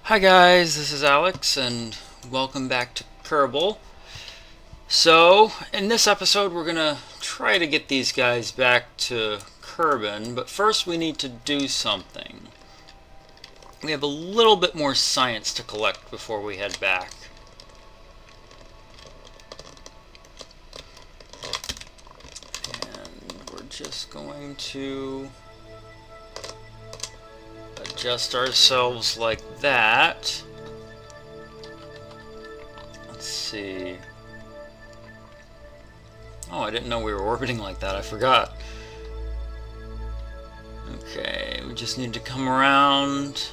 Hi guys, this is Alex and welcome back to Kerbal. So, in this episode we're gonna try to get these guys back to Kerbin, but first we need to do something. We have a little bit more science to collect before we head back. And we're just going to adjust ourselves like that. Let's see. Oh, I didn't know we were orbiting like that. I forgot. Okay, we just need to come around.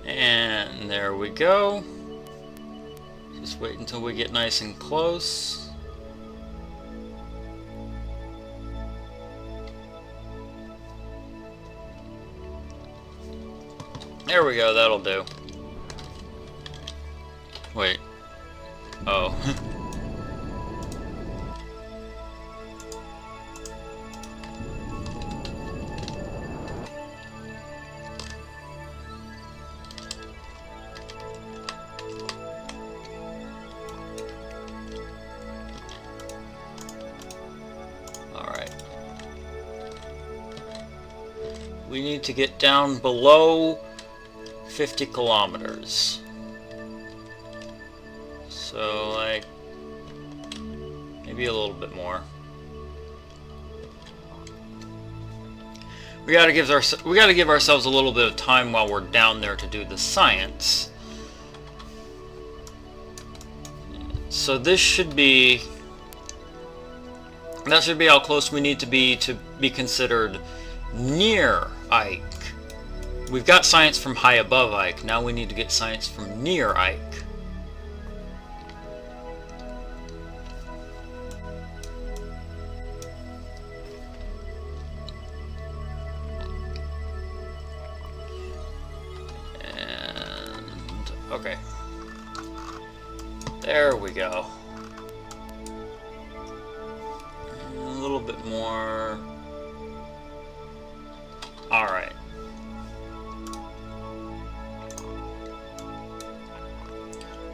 And there we go. Just wait until we get nice and close. There we go, that'll do. Wait. Oh. We need to get down below 50 kilometers. So, like, maybe a little bit more. We gotta give ourselves a little bit of time while we're down there to do the science. So this should be... that should be how close we need to be considered near Ike. We've got science from high above Ike. Now we need to get science from near Ike. And okay. There we go. A little bit more. Alright.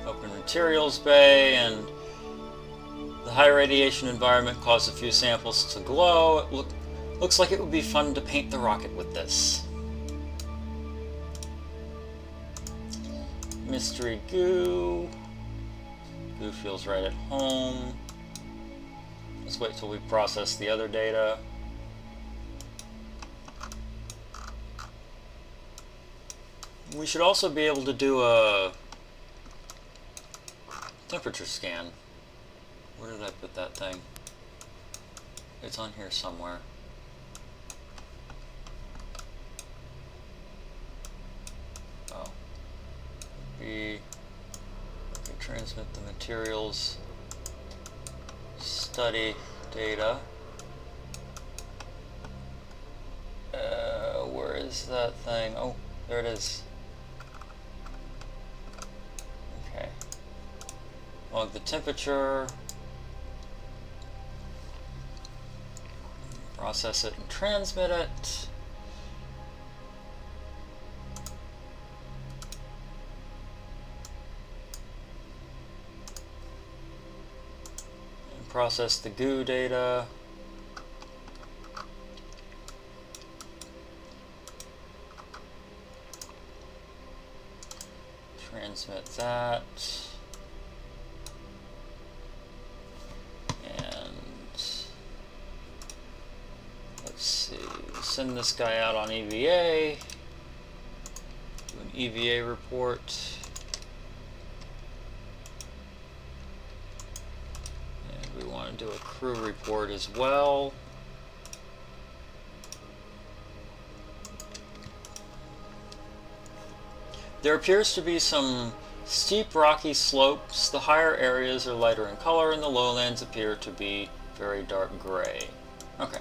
Open materials bay, and the high radiation environment caused a few samples to glow. It looks like it would be fun to paint the rocket with this. Mystery goo. Goo feels right at home. Let's wait till we process the other data. We should also be able to do a temperature scan. Where did I put that thing? It's on here somewhere. Oh. We transmit the materials study data. Where is that thing? Oh, there it is. Okay. Log the temperature. Process it and transmit it. And process the goo data. Transmit that. And let's see, send this guy out on EVA. Do an EVA report. And we want to do a crew report as well. There appears to be some steep rocky slopes. The higher areas are lighter in color and the lowlands appear to be very dark gray. Okay.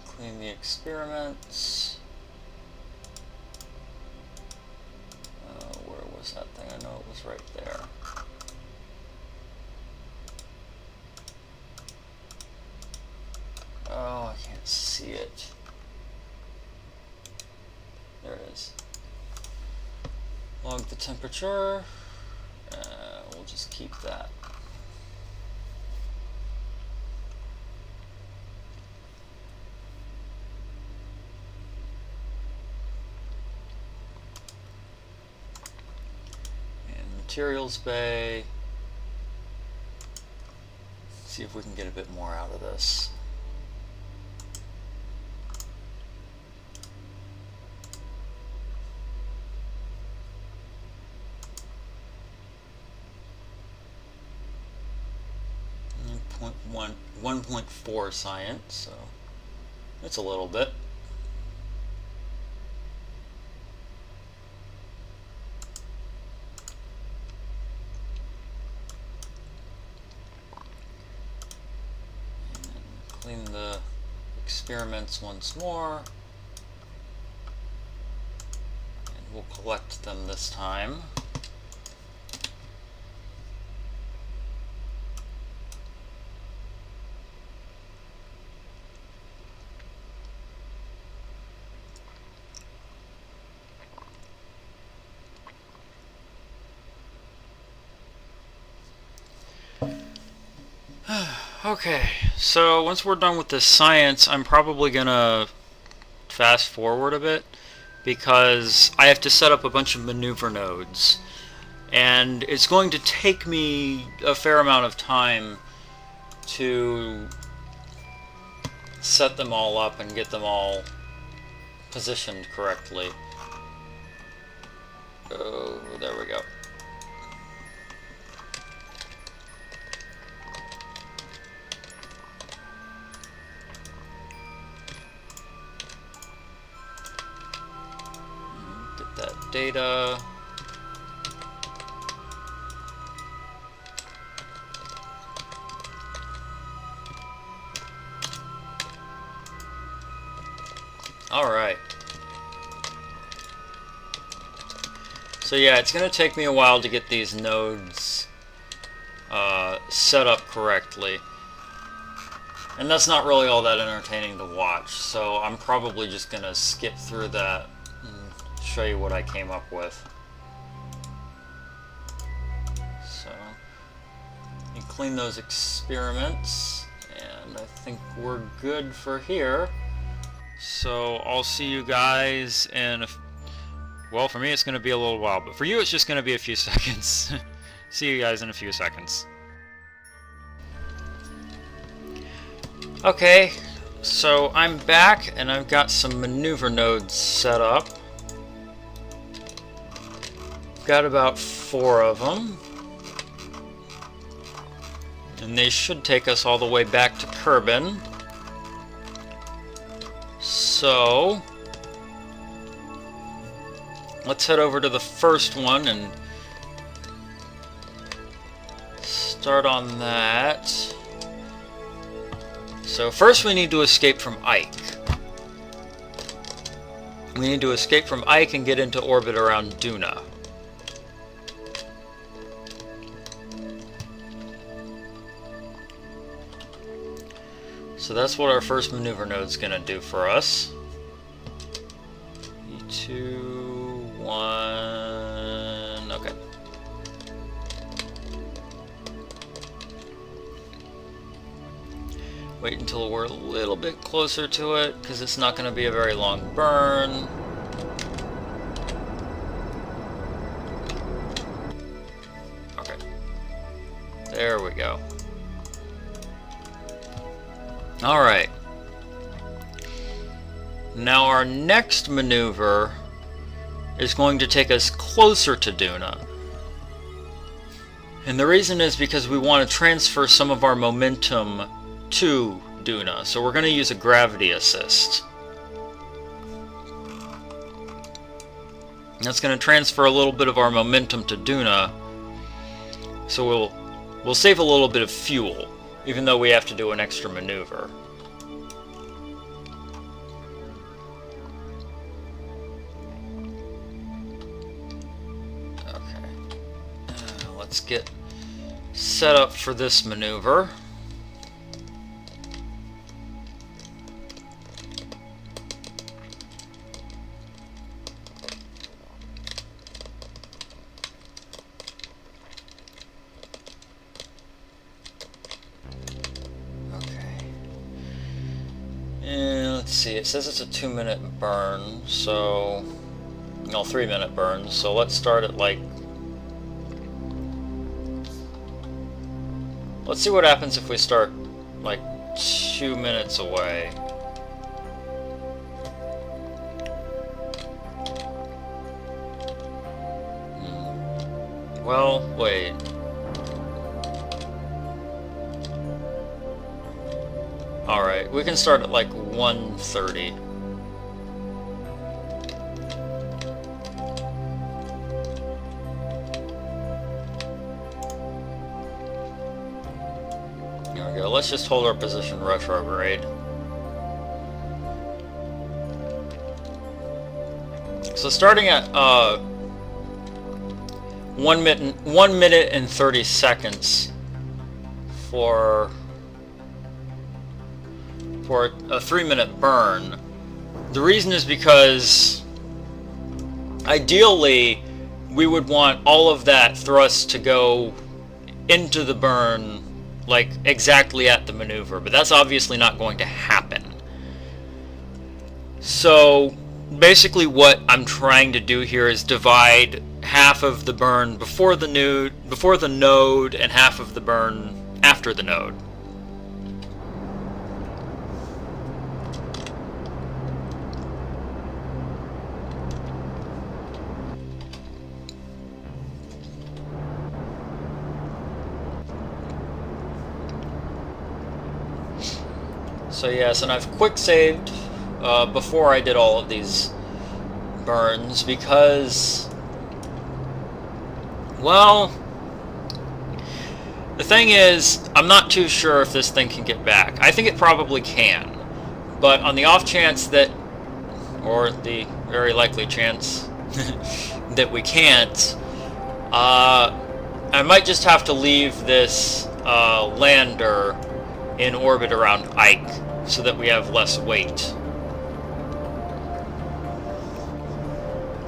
Clean the experiments. It's right there. Oh, I can't see it. There it is. Log the temperature. We'll just keep that. And materials bay. See if we can get a bit more out of this. Point 1.4 science, so it's a little bit. And clean the experiments once more, and we'll collect them this time. Okay, so once we're done with this science, I'm probably gonna fast forward a bit because I have to set up a bunch of maneuver nodes, and it's going to take me a fair amount of time to set them all up and get them all positioned correctly. Oh, there we go. Data. All right. So yeah, it's going to take me a while to get these nodes set up correctly. And that's not really all that entertaining to watch, so I'm probably just going to skip through that and show you what I came up with. So, you clean those experiments, and I think we're good for here. So, I'll see you guys in well, for me it's going to be a little while, but for you it's just going to be a few seconds. See you guys in a few seconds. Okay, so I'm back and I've got some maneuver nodes set up. Got about 4 of them. And they should take us all the way back to Kerbin. So, let's head over to the first one and start on that. So first we need to escape from Ike. We need to escape from Ike and get into orbit around Duna. So that's what our first maneuver node is going to do for us. 3, 2, 1, okay. Wait until we're a little bit closer to it, because it's not going to be a very long burn. Okay. There we go. Alright. Now our next maneuver is going to take us closer to Duna. And the reason is because we want to transfer some of our momentum to Duna. So we're going to use a gravity assist. That's going to transfer a little bit of our momentum to Duna. So we'll save a little bit of fuel, even though we have to do an extra maneuver. Okay. let's get set up for this maneuver. Let's see, it says it's a 2-minute burn, so... no, 3-minute burn, so let's start at like... let's see what happens if we start like 2 minutes away. Well, wait. Alright, we can start at like 1:30. There we go. Let's just hold our position retrograde. So starting at 1 minute and 30 seconds for a 3-minute burn. The reason is because ideally we would want all of that thrust to go into the burn like exactly at the maneuver, but that's obviously not going to happen. So basically what I'm trying to do here is divide half of the burn before the node and half of the burn after the node. So yes, and I've quick saved before I did all of these burns because, well, the thing is, I'm not too sure if this thing can get back. I think it probably can, but on the off chance that, or the very likely chance that we can't, I might just have to leave this lander in orbit around Ike so that we have less weight.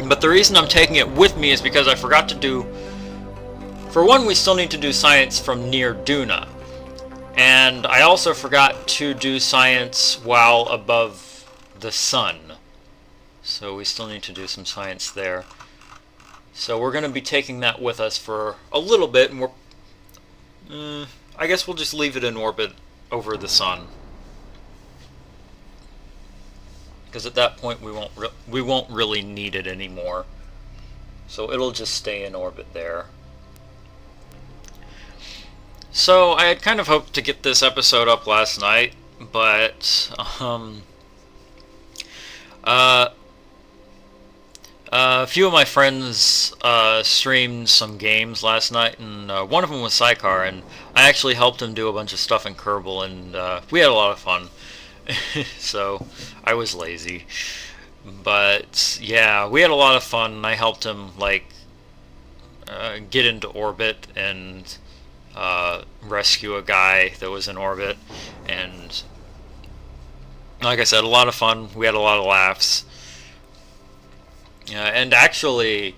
But the reason I'm taking it with me is because I forgot to do... for one, we still need to do science from near Duna. And I also forgot to do science while above the sun. So we still need to do some science there. So we're going to be taking that with us for a little bit, and we're... I guess we'll just leave it in orbit over the sun. Because at that point we won't really need it anymore. So it'll just stay in orbit there. So I had kind of hoped to get this episode up last night, but a few of my friends streamed some games last night, and one of them was Psychar, and I actually helped him do a bunch of stuff in Kerbal, and we had a lot of fun. So I was lazy, but yeah, we had a lot of fun, and I helped him like get into orbit and rescue a guy that was in orbit, and like I said, a lot of fun. We had a lot of laughs. And actually,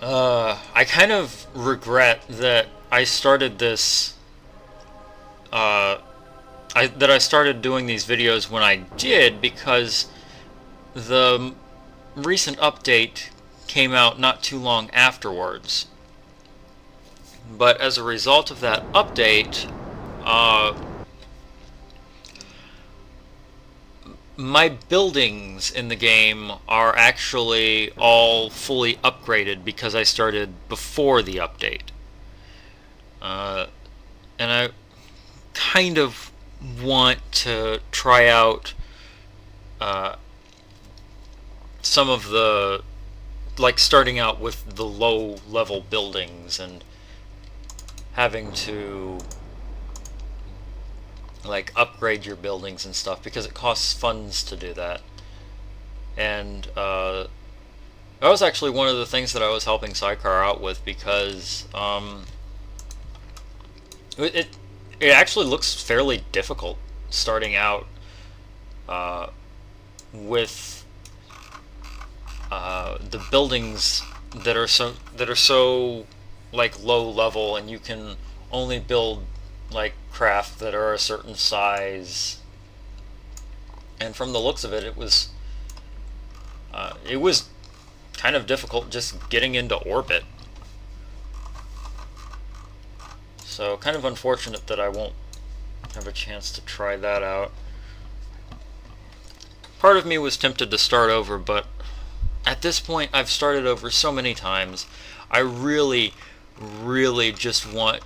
I kind of regret that I started this, that I started doing these videos when I did, because the recent update came out not too long afterwards. But as a result of that update, my buildings in the game are actually all fully upgraded because I started before the update. And I kind of want to try out some of the, like starting out with the low level buildings and having to like upgrade your buildings and stuff, because it costs funds to do that. And That was actually one of the things that I was helping Sycar out with, because it it actually looks fairly difficult starting out with the buildings that are so like low level, and you can only build like craft that are a certain size. And from the looks of it, it was kind of difficult just getting into orbit. So kind of unfortunate that I won't have a chance to try that out. Part of me was tempted to start over, but at this point I've started over so many times. I really, really just want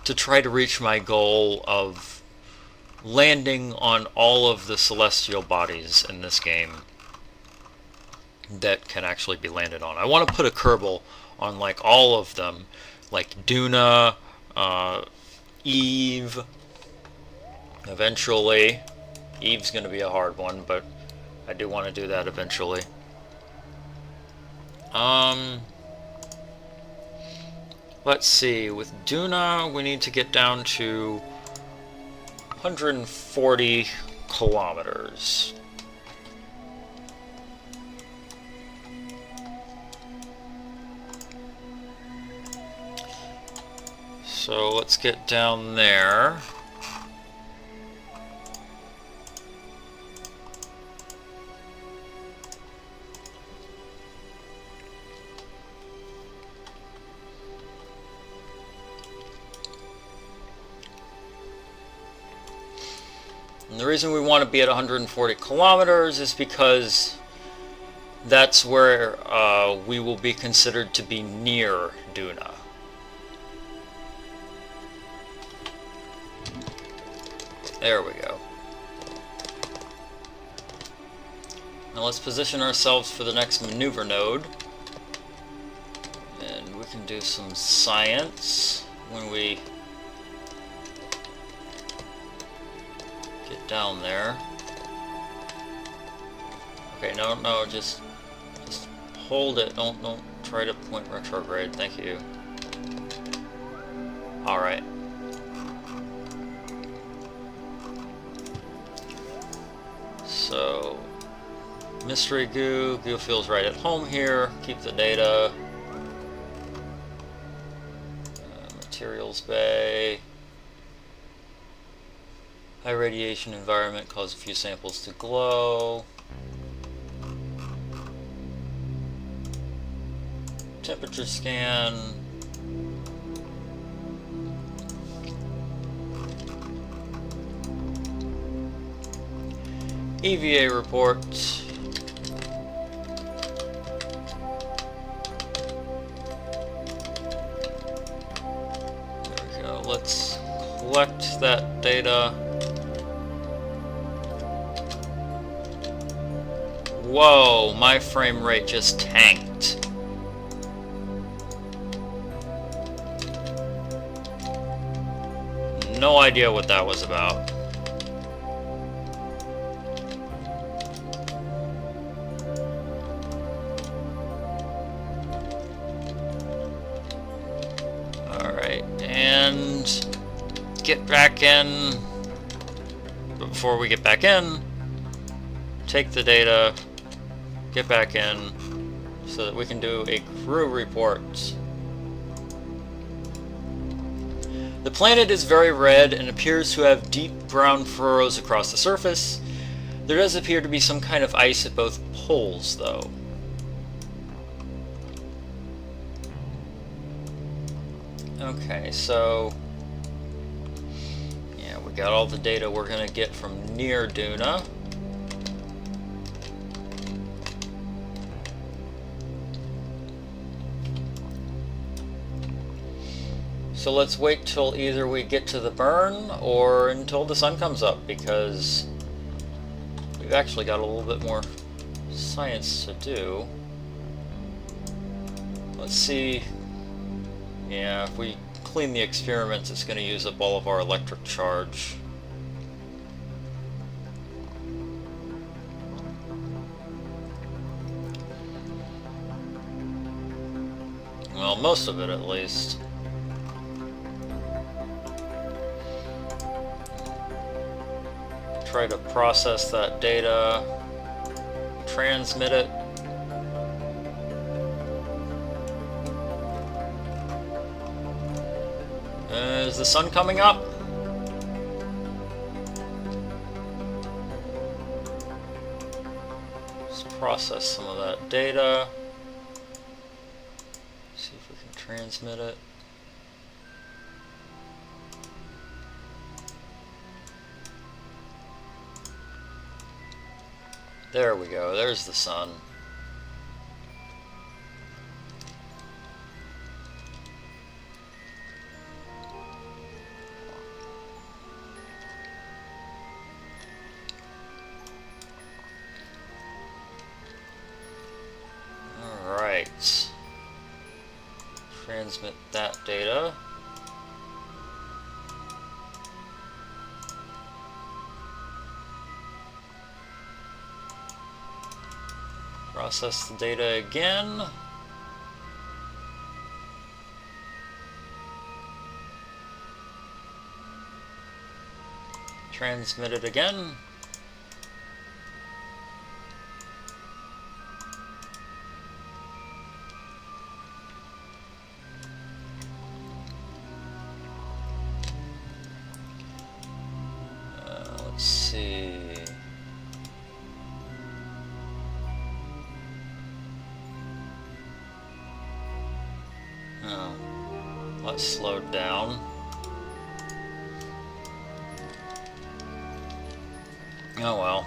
to try to reach my goal of landing on all of the celestial bodies in this game that can actually be landed on. I want to put a Kerbal on like all of them, like Duna, Eve. Eventually, Eve's going to be a hard one, but I do want to do that eventually. Let's see, with Duna we need to get down to 140 kilometers. So let's get down there. And the reason we want to be at 140 kilometers is because that's where we will be considered to be near Duna. There we go. Now let's position ourselves for the next maneuver node. And we can do some science when we get down there. Okay, no, just hold it. Don't try to point retrograde. Thank you. All right. So, mystery goo. Goo feels right at home here. Keep the data. Materials bay. High radiation environment cause a few samples to glow. Temperature scan. EVA report. There we go. Let's collect that data. Whoa, my frame rate just tanked. No idea what that was about. Alright, and get back in. But before we get back in, take the data, get back in, so that we can do a crew report. The planet is very red and appears to have deep brown furrows across the surface. There does appear to be some kind of ice at both poles, though. Okay, so yeah, we got all the data we're gonna get from near Duna. So let's wait till either we get to the burn or until the sun comes up, because we've actually got a little bit more science to do. Let's see. Yeah, if we clean the experiments, it's going to use up all of our electric charge. Well, most of it at least. Try to process that data, transmit it. Is the sun coming up? Let's process some of that data. See if we can transmit it. There we go, there's the sun. Alright. Transmit that data. Process the data again. Transmit it again. Let's see. Oh, let's slow down. Oh well.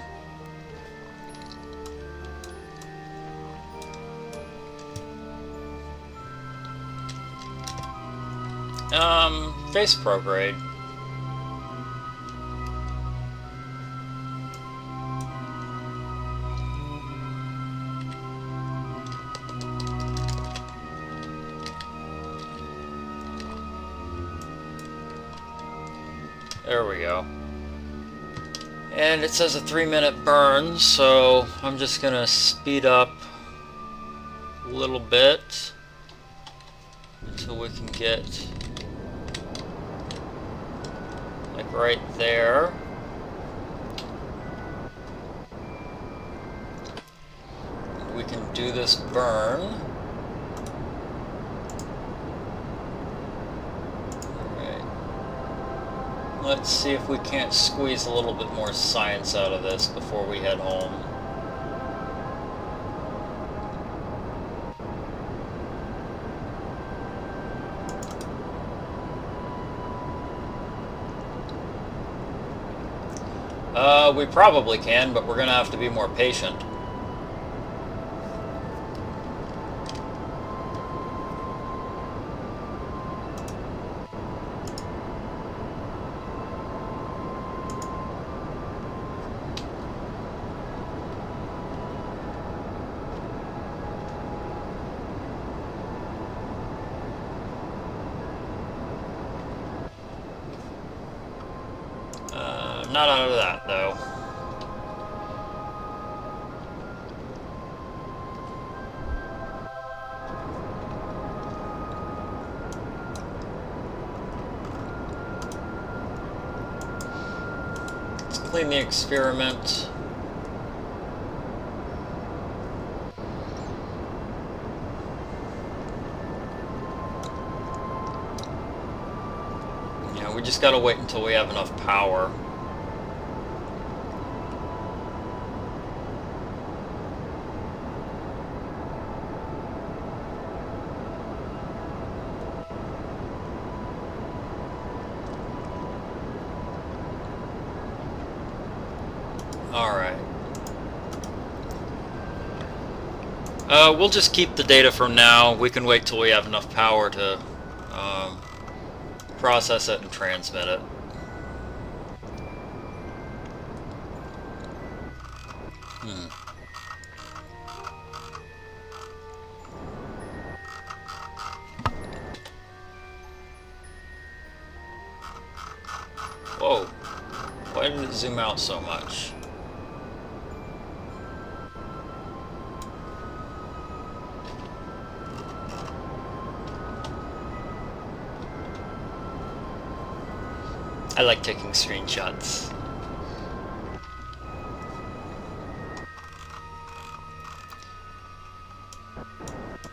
Face prograde. There we go. And it says a 3-minute burn, so I'm just gonna speed up a little bit until we can get like right there. We can do this burn. Let's see if we can't squeeze a little bit more science out of this before we head home. We probably can, but we're gonna have to be more patient. Not out of that, though. Let's clean the experiment. Yeah, we just gotta wait until we have enough power. Alright. We'll just keep the data from now. We can wait till we have enough power to process it and transmit it. Whoa. Why did it zoom out so much? I like taking screenshots.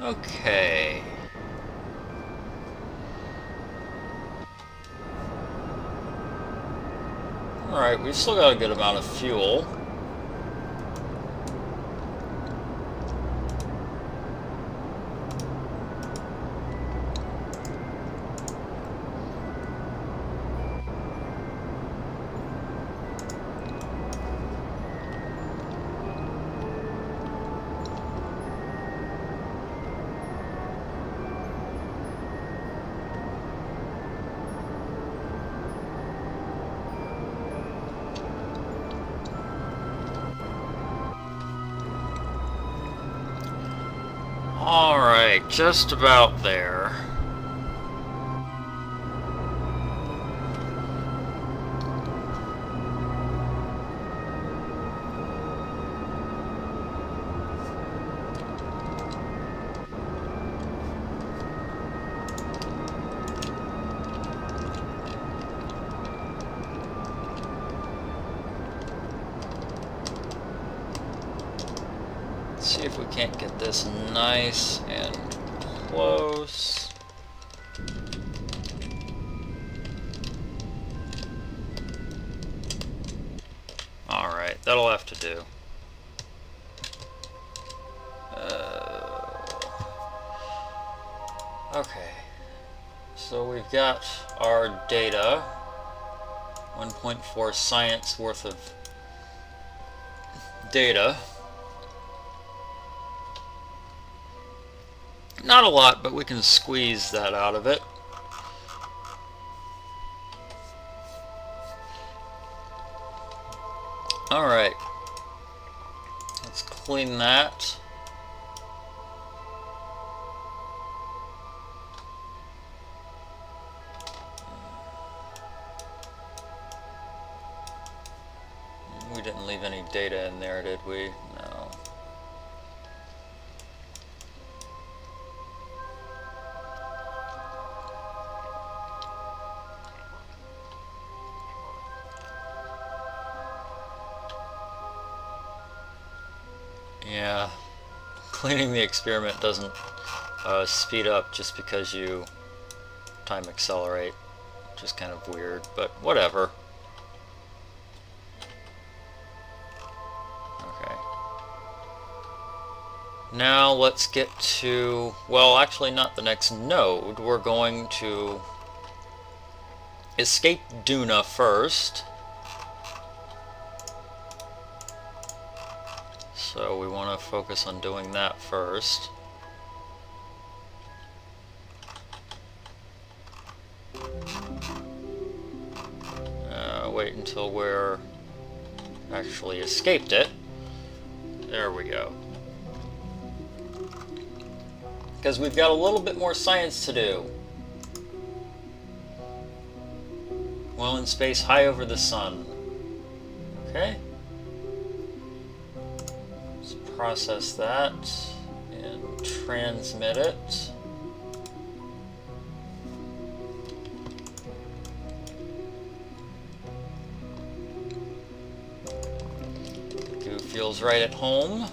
Okay. Alright, we've still got a good amount of fuel. Alright, just about there. See if we can't get this nice and close. Alright, that'll have to do. Okay, so we've got our data. 1.4 science worth of data. Not a lot, but we can squeeze that out of it. Alright. Let's clean that. We didn't leave any data in there, did we? No. Yeah, cleaning the experiment doesn't speed up just because you time accelerate, which is kind of weird, but whatever. Okay. Now let's get to, well, actually not the next node. We're going to escape Duna first. So we want to focus on doing that first. Wait until we're actually escaped it. There we go. Because we've got a little bit more science to do. Well in space, high over the sun. Okay. Process that and transmit it. Goo feels right at home.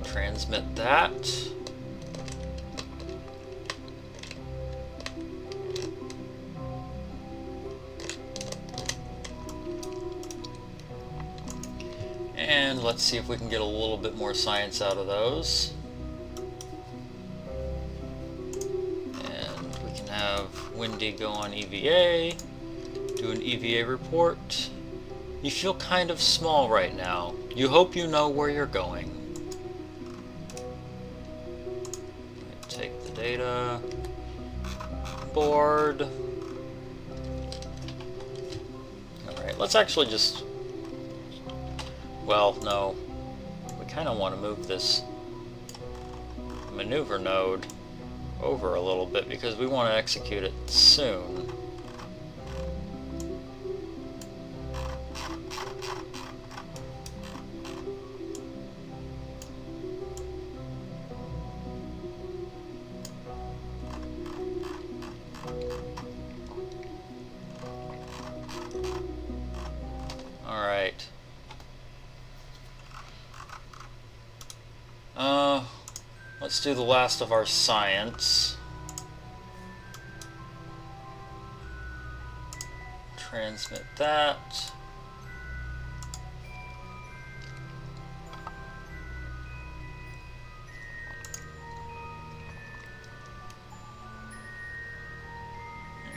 Transmit that. And let's see if we can get a little bit more science out of those. And we can have Windy go on EVA, do an EVA report. You feel kind of small right now. You hope you know where you're going. Take the data, board. Alright, let's actually just, well, no. We kind of want to move this maneuver node over a little bit because we want to execute it soon. let's do the last of our science. Transmit that.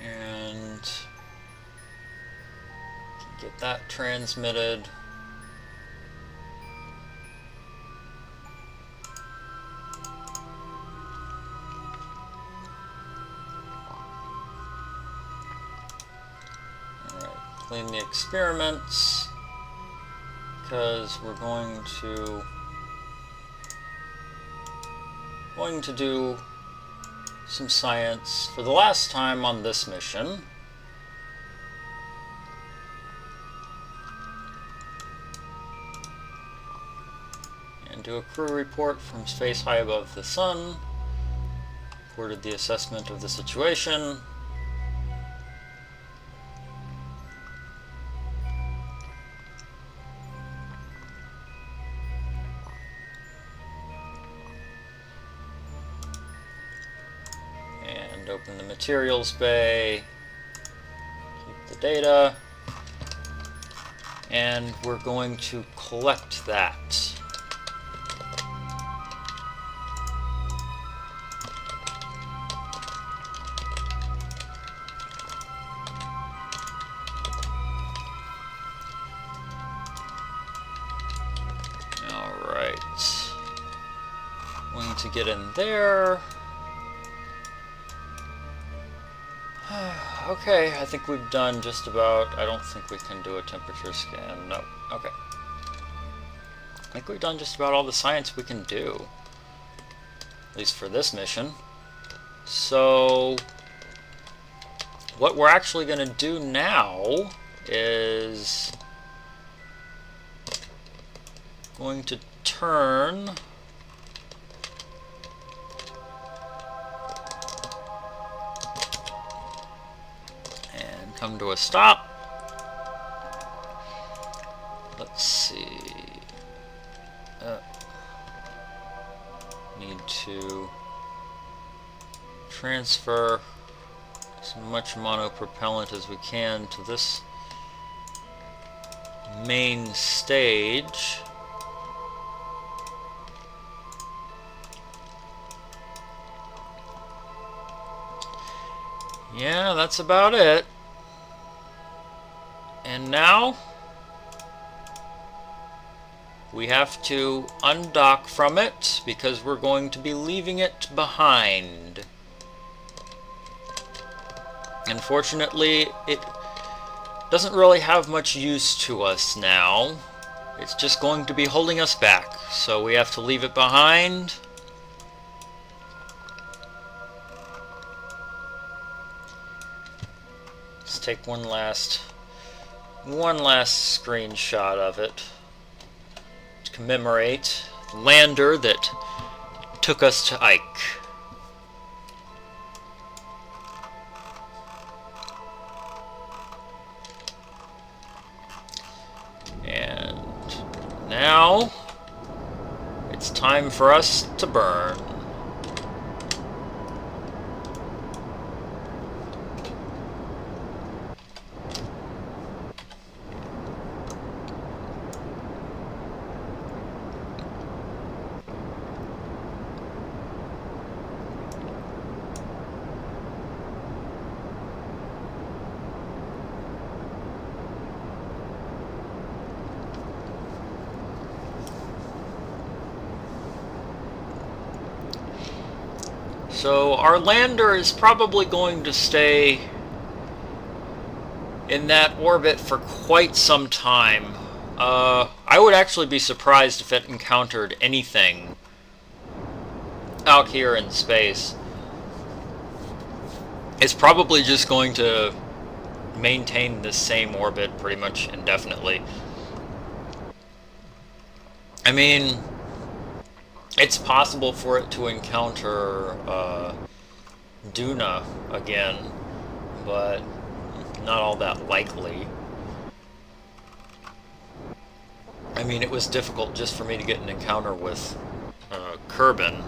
And get that transmitted. Clean the experiments, because we're going to do some science for the last time on this mission. And do a crew report from space high above the sun. Reported the assessment of the situation. Open the materials bay, keep the data, and we're going to collect that. Alright, going to get in there. Okay, I think we've done just about... I don't think we can do a temperature scan. No. Okay. I think we've done just about all the science we can do. At least for this mission. So... what we're actually going to do now is... going to turn... come to a stop. Let's see. Need to transfer as much monopropellant as we can to this main stage. Yeah, that's about it. And now we have to undock from it because we're going to be leaving it behind. Unfortunately, it doesn't really have much use to us now. It's just going to be holding us back, so we have to leave it behind. Let's take one last screenshot of it to commemorate the lander that took us to Ike. And now it's time for us to burn. So our lander is probably going to stay in that orbit for quite some time. I would actually be surprised if it encountered anything out here in space. It's probably just going to maintain this same orbit pretty much indefinitely. I mean, it's possible for it to encounter Duna again, but not all that likely. I mean, it was difficult just for me to get an encounter with Kerbal.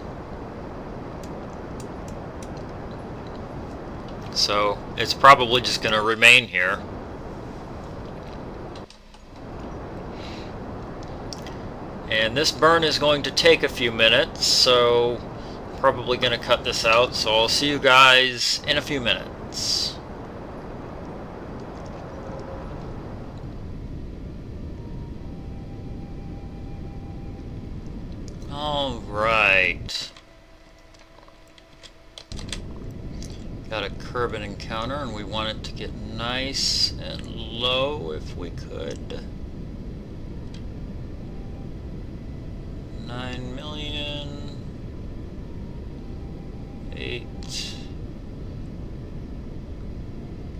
So it's probably just going to remain here. And this burn is going to take a few minutes, so probably going to cut this out. So I'll see you guys in a few minutes. Alright. Got a Kerbal encounter, and we want it to get nice and low if we could. 9 million. 8.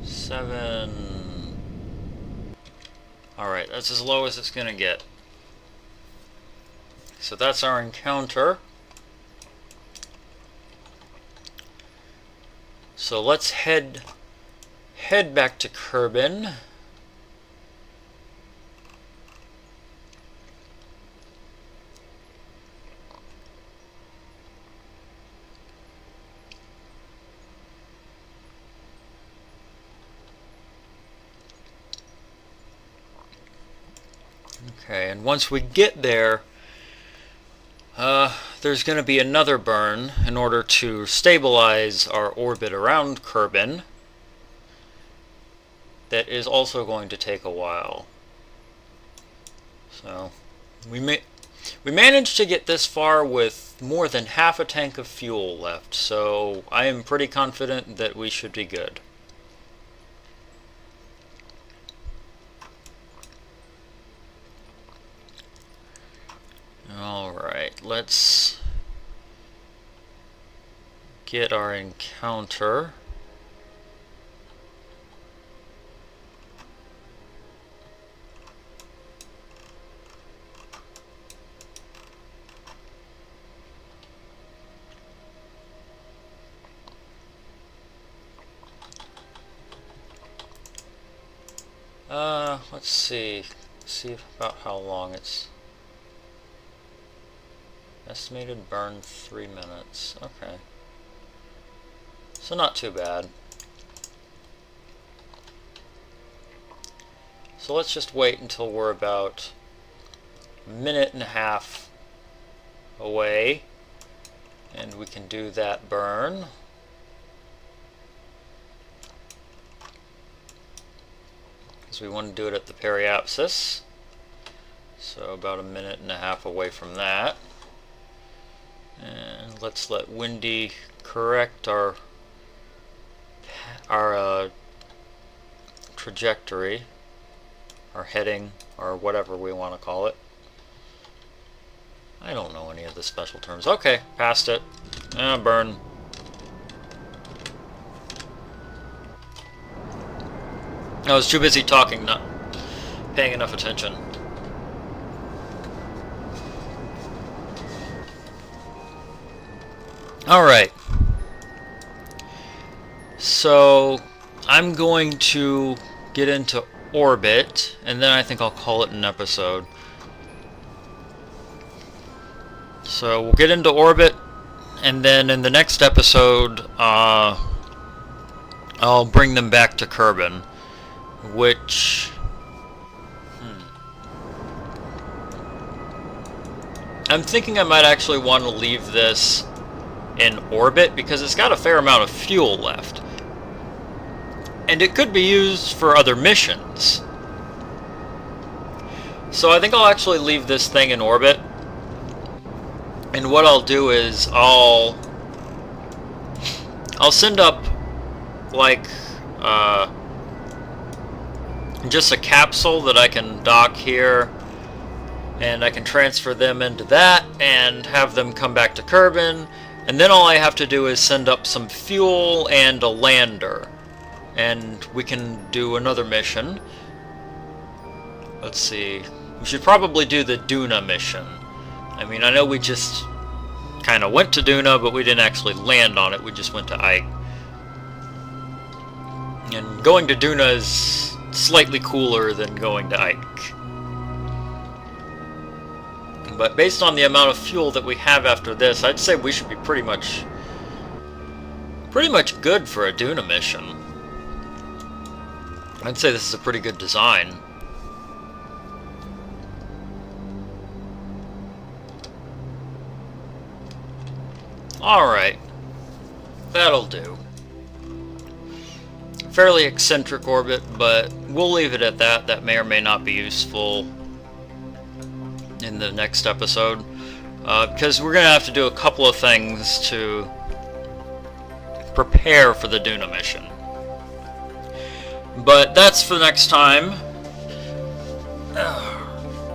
7. Alright, that's as low as it's gonna get. So that's our encounter. So let's head back to Kerbal. Okay, and once we get there, there's going to be another burn in order to stabilize our orbit around Kerbal. That is also going to take a while. So we managed to get this far with more than half a tank of fuel left, so I am pretty confident that we should be good. Alright, let's get our encounter. Let's see about how long it's estimated burn 3 minutes. Okay. So not too bad. So let's just wait until we're about a minute and a half away, and we can do that burn. Because we want to do it at the periapsis. So about a minute and a half away from that. And let's let Windy correct our trajectory, our heading, or whatever we want to call it. I don't know any of the special terms. Okay, passed it. Burn. I was too busy talking, not paying enough attention. Alright. So I'm going to get into orbit, and then I think I'll call it an episode. So we'll get into orbit, and then in the next episode, I'll bring them back to Kerbal, which... I'm thinking I might actually want to leave this in orbit because it's got a fair amount of fuel left. And it could be used for other missions. So I think I'll actually leave this thing in orbit. And what I'll do is I'll send up like just a capsule that I can dock here, and I can transfer them into that and have them come back to Kerbal, and then all I have to do is send up some fuel and a lander, and we can do another mission. Let's see, we should probably do the Duna mission. I mean, I know we just kind of went to Duna, but we didn't actually land on it, we just went to Ike. And going to Duna is slightly cooler than going to Ike. But based on the amount of fuel that we have after this, I'd say we should be pretty much pretty much good for a Duna mission. I'd say this is a pretty good design. Alright, that'll do. Fairly eccentric orbit, but we'll leave it at that. That may or may not be useful in the next episode, because we're going to have to do a couple of things to prepare for the Duna mission. But that's for the next time.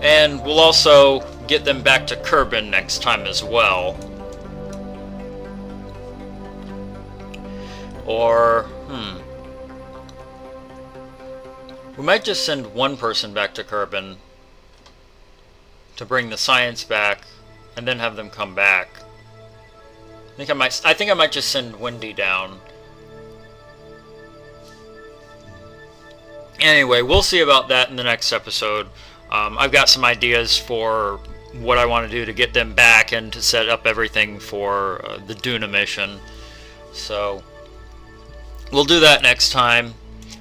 And we'll also get them back to Kerbin next time as well. Or, we might just send one person back to Kerbin to bring the science back, and then have them come back. I think I might just send Wendy down. Anyway, we'll see about that in the next episode. I've got some ideas for what I want to do to get them back and to set up everything for the Duna mission. So we'll do that next time.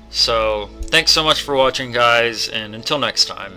So thanks so much for watching, guys, and until next time.